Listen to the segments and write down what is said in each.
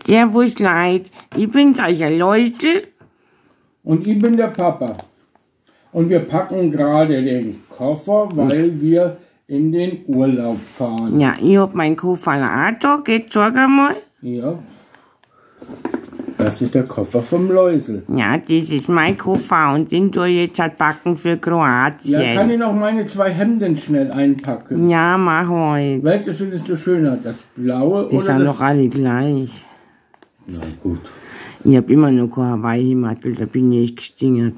Servus Leid, ich bin der Läusel. Und ich bin der Papa. Und wir packen gerade den Koffer, weil wir in den Urlaub fahren. Ja, ich hab meinen Koffer auch da, geht, sag einmal. Ja. Das ist der Koffer vom Läusel. Ja, das ist mein Koffer und den tue ich jetzt halt packen für Kroatien. Ja, kann ich noch meine 2 Hemden schnell einpacken? Ja, mach halt. Welches findest du schöner? Das blaue Die oder sind das... doch alle gleich. Na gut. Ich hab immer noch kein Hawaii-Mattel, da bin ich gestingert.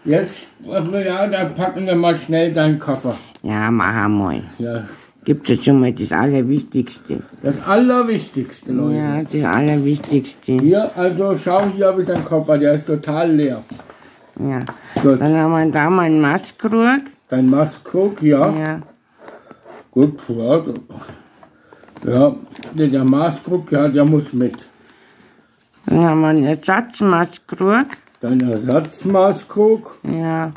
Jetzt, ja, dann packen wir mal schnell deinen Koffer. Ja, mach einmal. Ja. Gibt's jetzt schon mal das Allerwichtigste. Das Allerwichtigste, Leute. Ja, das Allerwichtigste. Hier, also schau, hier habe ich deinen Koffer, der ist total leer. Ja. Gut. Dann haben wir da mal einen Maskrug. Dein Maßkrug, ja. Ja. Gut, ja. Ja, der Maßkrug, ja, der muss mit. Dann haben wir einen Ersatzmaskrug. Dein Ersatzmaßkrug, Ja.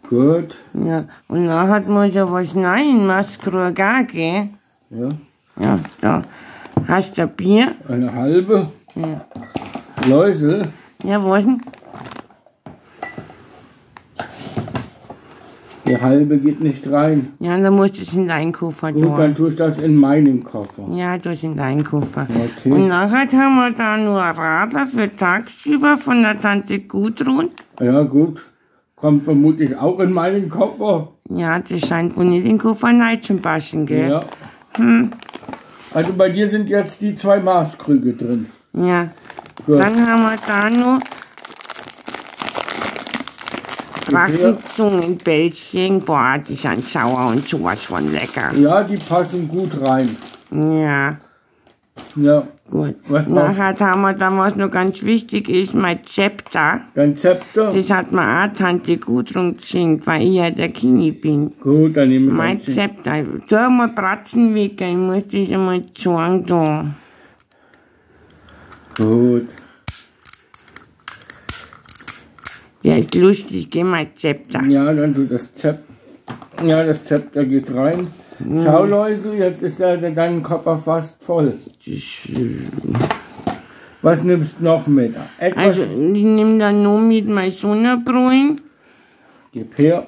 gut. Ja. Und nachher muss ja was Neues Maskrug auch geben. Ja, Ja, da. Hast du Bier? eine halbe. Ja. Läusel, Ja, was denn? die halbe geht nicht rein. Ja, dann musst du es in deinen Koffer Gut, tun. dann tue ich das in meinen Koffer. Ja, du es in deinen Koffer. Okay. Und nachher haben wir da nur ein Radler für tagsüber von der Tante Gudrun. Ja, gut. Kommt vermutlich auch in meinen Koffer. Ja, das scheint wohl nicht in den Koffer rein zu passen, gell? Ja. Also bei dir sind jetzt die 2 Maßkrüge drin. Ja. Gut. Dann haben wir da noch Drachenzungenbällchen. Boah, die sind sauer und sowas von lecker. Ja, die passen gut rein. Ja, Ja. gut. Was Nachher haben wir dann, was noch ganz wichtig ist, mein Zepter. Dein Zepter? Das hat mir auch Tante Gudrun geschenkt, weil ich ja der Kini bin. Gut, dann nehme ich Mein dein Zepter. Tu mal Bratzen weg, ich muss das einmal zeigen da. Gut. Der ist lustig, gell, mein Zepter. Ja, dann tut das Zepter. Ja, das Zepter geht rein. Schau, Läusel, jetzt ist dein Koffer fast voll. Was nimmst du noch mit? Etwas. Also, ich nehme dann nur mit mein Sonnenbrillen. Gib her.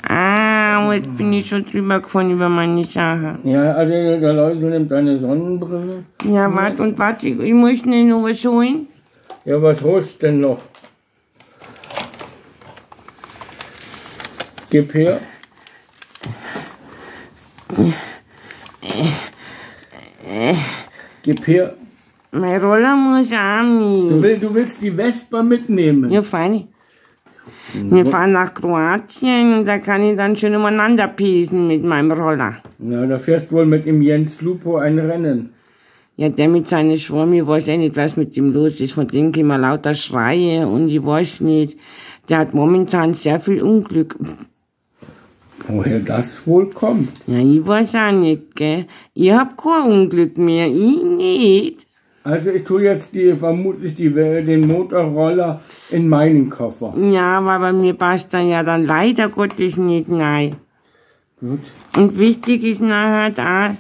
Ah, jetzt bin ich schon drüber gefahren über meine Sachen. Ja, also der Läusel nimmt deine Sonnenbrille. Ja, warte und warte, ich muss schnell noch was holen. Ja, was holst du denn noch? Gib her. Gib her. Mein Roller muss auch mit. Du willst die Vespa mitnehmen? Ja, fein. Wir fahren nach Kroatien und da kann ich dann schön umeinander pesen mit meinem Roller. Ja, da fährst du wohl mit dem Jens Lupo ein Rennen. Ja, der mit seiner Schwurm, ich weiß nicht, was mit ihm los ist. Von dem kommen lauter Schreie und ich weiß nicht. Der hat momentan sehr viel Unglück. Woher das wohl kommt? Ja, ich weiß auch nicht, gell. Ich hab kein Unglück mehr, ich nicht. Also ich tue jetzt vermutlich den Motorroller in meinen Koffer. Ja, aber bei mir passt er ja dann leider Gottes nicht rein. Gut. Und wichtig ist nachher da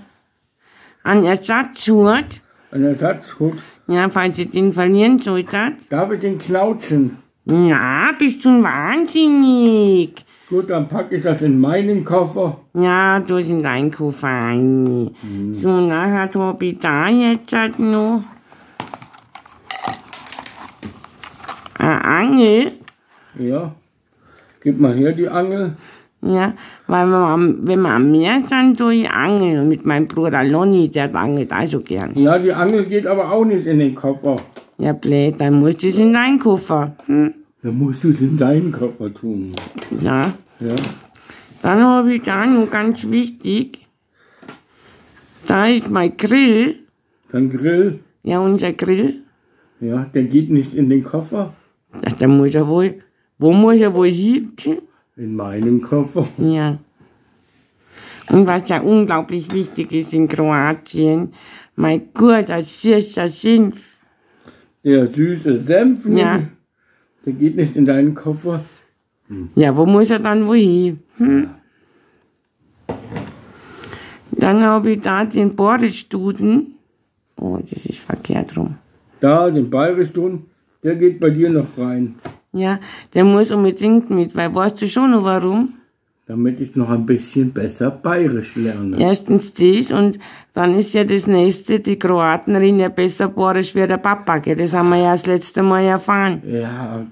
ein Ersatzhut. Ein Ersatzhut. Ja, falls ihr den verlieren solltet. Darf ich den knautschen? Ja, bist du wahnsinnig. Gut, dann packe ich das in meinen Koffer. Ja, du sind dein Koffer rein. So, nachher hab ich da jetzt halt noch eine Angel. Ja. Gib mal her die Angel. Ja, weil wenn wir am Meer sind, tue ich angeln. Und mit meinem Bruder Lonny, der angelt auch so gern. Ja, die Angel geht aber auch nicht in den Koffer. Ja, blöd, dann musst du es in deinen Koffer. Hm? Dann musst du es in deinen Koffer tun. Ja. Ja. Dann habe ich da noch ganz wichtig, da ist mein Grill. Dein Grill. Ja, unser Grill. Ja, der geht nicht in den Koffer. Da muss er wohl, wo muss er wohl sitzen? In meinem Koffer. Ja. Und was ja unglaublich wichtig ist in Kroatien, mein guter, süßer Senf. Der süße Senf. Ja. Der geht nicht in deinen Koffer. Ja, wo muss er dann wohin? Hm? Dann habe ich da den Boris-Duden. Oh, das ist verkehrt rum. Da, den Bayerischton, der geht bei dir noch rein. Ja, der muss unbedingt mit, weil weißt du schon noch warum? Damit ich noch ein bisschen besser Bayerisch lerne. Erstens das und dann ist ja das nächste, die Kroaten reden ja besser Bayerisch wie der Papa, gell? Das haben wir ja das letzte Mal erfahren. Ja,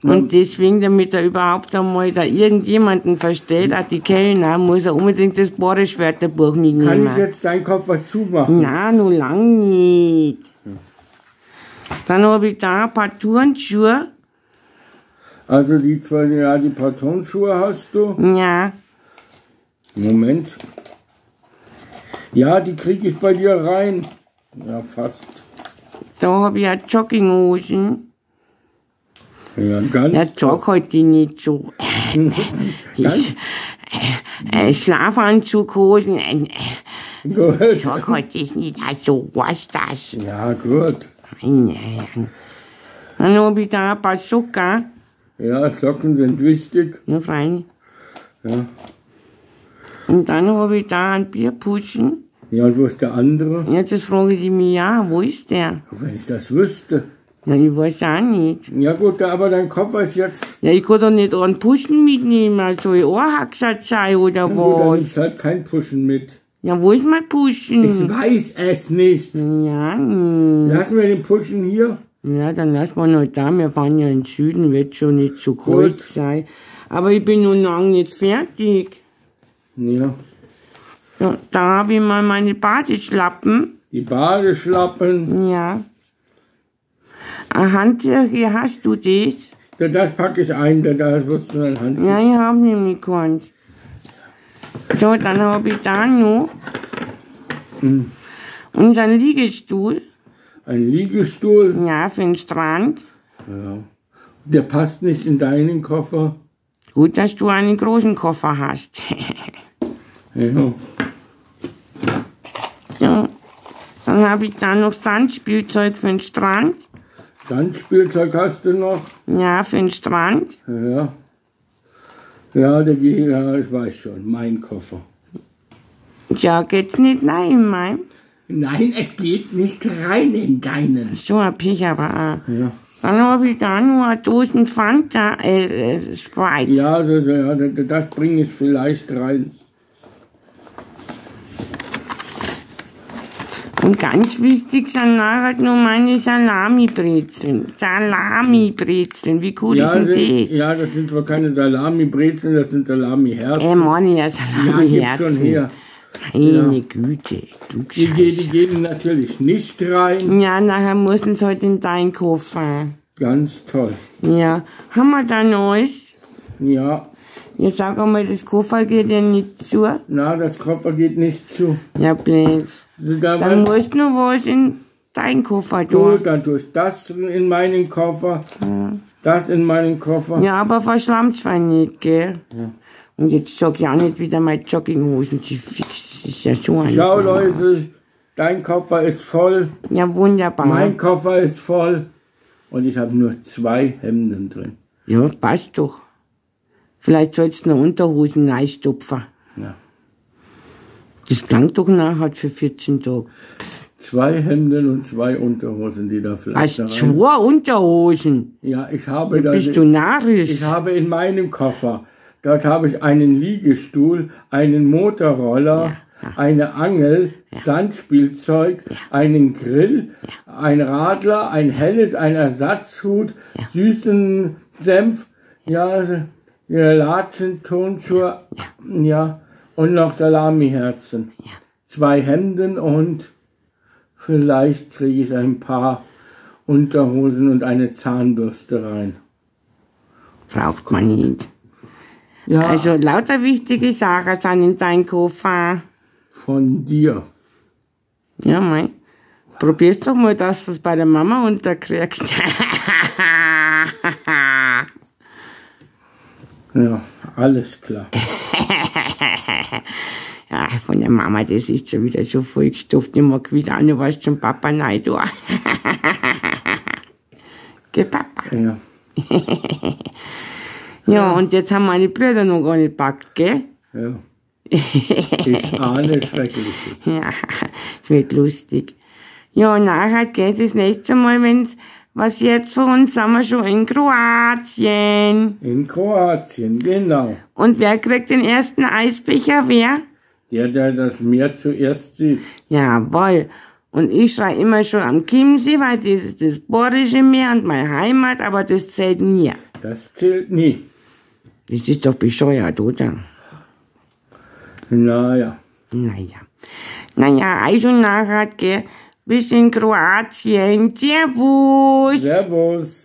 Und deswegen, damit er überhaupt einmal da irgendjemanden versteht, auch die Kellner, muss er unbedingt das Bayerisch-Wörterbuch mitnehmen. kann ich jetzt deinen Koffer zumachen? Nein, noch lang nicht. Dann habe ich da ein paar Turnschuhe. Also die zwei, ja, die paar Turnschuhe hast du. Ja. Moment. Ja, die kriege ich bei dir rein. Ja, fast. Da habe ich auch Jogginghosen. Ja, ganz. Ja, jogg halt die nicht so. Ganz? Schlafanzughosen. Gut. Jogg halt das nicht so. Was das? Ja, gut. Nein. Dann habe ich da ein paar Socken. Ja, Socken sind wichtig. Ja, freilich. Ja. Und dann habe ich da einen Bierpuschen. Ja, und wo ist der andere? Ja, das frage ich mich ja, wo ist der? Wenn ich das wüsste. Ja, ich weiß auch nicht. Ja gut, aber dein Koffer ist jetzt... Ja, ich kann doch nicht einen Puschen mitnehmen, soll ich Ohrhaxer sein oder Gut, dann was? ist halt kein Pushen mit. Ja, wo ist mein Puschen? Ich weiß es nicht. Ja, Lassen wir den Pushen hier. ja, dann lassen wir noch da. Wir fahren ja in den Süden, wird schon nicht so kalt sein. Aber ich bin noch lange nicht fertig. Ja. So, da habe ich mal meine Badeschlappen. Die Badeschlappen. Ja. Ein Handtuch, hier hast du das? Das packe ich ein, da wirst du ein Handtuch. Ja, ich habe nämlich keins. So, dann habe ich da noch unseren Liegestuhl. Ein Liegestuhl. Ja, für den Strand. Ja. Der passt nicht in deinen Koffer. Gut, dass du einen großen Koffer hast. Ja. So, dann habe ich da noch Sandspielzeug für den Strand. Sandspielzeug hast du noch? Ja, für den Strand. Ja. Ja, ja, ich weiß schon, mein Koffer. Ja, geht's nicht rein in meinem? Nein, es geht nicht rein in deinen. So hab ich aber auch. Ja. Dann habe ich da nur eine Dosen Fanta, Sprite. Ja, das bringe ich vielleicht rein. Und ganz wichtig sind nachher nur meine Salami-Brezeln. Salami-Brezeln, wie cool ist denn das? Ja, das sind zwar keine Salami-Brezeln, das sind Salami-Herzen. Meine ja Ja, Salami-Herzen. gib schon her. Meine Güte, du Die gehen natürlich nicht rein. Ja, nachher müssen sie halt in deinen Koffer. Ganz toll. Ja, haben wir da Neues? Ja, Ich sag einmal, das Koffer geht ja nicht zu. na, das Koffer geht nicht zu. Ja, blöd. Dann musst du noch was in deinen Koffer tun. Gut, dann tue ich das in meinen Koffer, das in meinen Koffer. Ja, aber verschlammt zwar nicht, gell? Ja. Und jetzt sag ich auch nicht wieder meine Jogginghosen, sie fix. Das ist ja so ein... Schau, Leute, dein Koffer ist voll, Ja, wunderbar. mein Koffer ist voll und ich habe nur 2 Hemden drin. Ja, passt doch. Vielleicht sollst du noch Unterhosen reinstopfen. Ja. Das klang doch nachher für 14 Tage. 2 Hemden und 2 Unterhosen, die da vielleicht Hast 2 Unterhosen? Ja, ich habe da. Bist du narrisch? Ich habe in meinem Koffer, dort habe ich einen Liegestuhl, einen Motorroller, eine Angel, Sandspielzeug, einen Grill, ein Radler, ein helles, ein Ersatzhut, süßen Senf, ja, Latschen, Turnschuhe, ja, und noch Salamiherzen. 2 Hemden und vielleicht kriege ich ein paar Unterhosen und eine Zahnbürste rein. Braucht man nicht. Ja, Also lauter wichtige Sachen sind in deinem Koffer. von dir. Ja, mei. Probier's doch mal, dass du es bei der Mama unterkriegst. Ja, alles klar. Ja, von der Mama, das ist schon wieder so vollgestopft. Ich mag wieder auch noch was zum Papa rein tun. Geh, Papa. Ja. Ja, und jetzt haben meine Brüder noch gar nicht gepackt, gell? Ja. Ich ahne Schreckliches. Ja, es wird lustig. Ja, nachher geht das nächste Mal, wenn's was jetzt für uns, sind wir schon in Kroatien. In Kroatien, genau. Und wer kriegt den ersten Eisbecher? Wer? Der das Meer zuerst sieht. Jawohl. Und ich schrei immer schon am Chiemsee, weil das ist das Borische Meer und meine Heimat, aber das zählt nie. Das zählt nie. Das ist doch bescheuert, oder? Naja. Naja, also nachher, gell, bis in Kroatien. Servus. Servus.